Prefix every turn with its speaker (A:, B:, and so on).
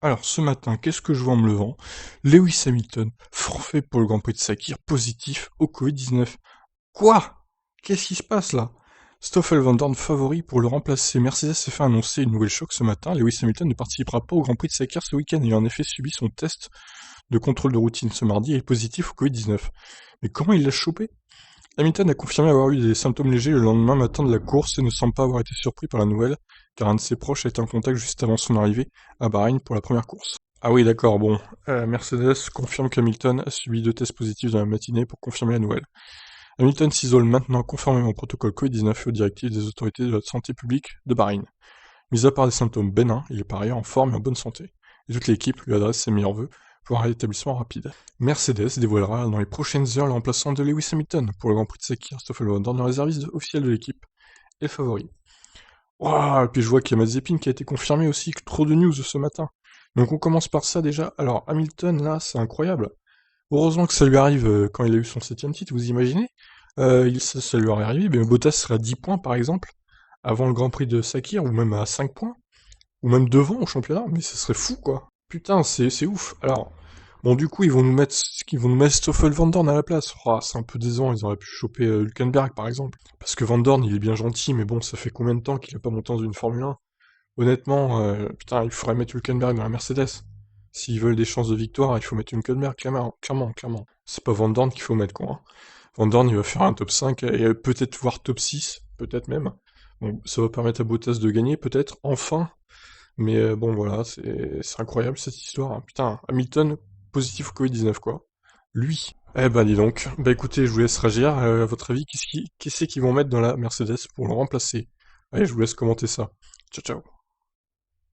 A: Alors, ce matin, qu'est-ce que je vois en me levant? Lewis Hamilton, forfait pour le Grand Prix de Sakir, positif au Covid-19. Quoi? Qu'est-ce qui se passe là? Stoffel Van Dorn favori pour le remplacer. Mercedes s'est fait annoncer une nouvelle choc ce matin. Lewis Hamilton ne participera pas au Grand Prix de Sakir ce week-end. Il a en effet subi son test de contrôle de routine ce mardi et est positif au Covid-19. Mais comment il l'a chopé? Hamilton a confirmé avoir eu des symptômes légers le lendemain matin de la course et ne semble pas avoir été surpris par la nouvelle, car un de ses proches a été en contact juste avant son arrivée à Bahreïn pour la première course. Ah oui, d'accord, bon. Mercedes confirme qu'Hamilton a subi 2 tests positifs dans la matinée pour confirmer la nouvelle. Hamilton s'isole maintenant conformément au protocole Covid-19 et aux directives des autorités de la santé publique de Bahreïn. Mis à part des symptômes bénins, il est par ailleurs en forme et en bonne santé. Et toute l'équipe lui adresse ses meilleurs vœux pour un rétablissement rapide. Mercedes dévoilera dans les prochaines heures le remplaçant de Lewis Hamilton pour le Grand Prix de Sakir. Stoffel Van Dorn, le réserviste officiel de l'équipe, et le favori. Waouh, et puis je vois qu'il y a Mazepin qui a été confirmé aussi, que trop de news ce matin. Donc on commence par ça déjà. Alors Hamilton là, c'est incroyable. Heureusement que ça lui arrive quand il a eu son 7ème titre, vous imaginez? Ça lui aurait arrivé, mais Bottas serait à 10 points par exemple, avant le Grand Prix de Sakir, ou même à 5 points, ou même devant au championnat, mais ce serait fou quoi. Putain, c'est ouf. Alors, bon du coup ils vont nous mettre Stoffel Van Dorn à la place. Oh, c'est un peu décevant, ils auraient pu choper Hülkenberg par exemple. Parce que Van Dorn il est bien gentil, mais bon, ça fait combien de temps qu'il a pas monté dans une Formule 1? Honnêtement, putain, il faudrait mettre Hülkenberg dans la Mercedes. S'ils veulent des chances de victoire, il faut mettre Hülkenberg, clairement, clairement, clairement. C'est pas Van Dorn qu'il faut mettre, quoi, hein. Van Dorn, il va faire un top 5, et peut-être voire top 6, peut-être même. Bon, ça va permettre à Bottas de gagner, peut-être, enfin. Mais bon, voilà, c'est incroyable, cette histoire, hein. Putain, Hamilton, positif au Covid-19, quoi. Lui. Eh ben, dis donc. Bah écoutez, je vous laisse réagir. À votre avis, qu'est-ce qu'ils vont mettre dans la Mercedes pour le remplacer? Allez, je vous laisse commenter ça. Ciao, ciao.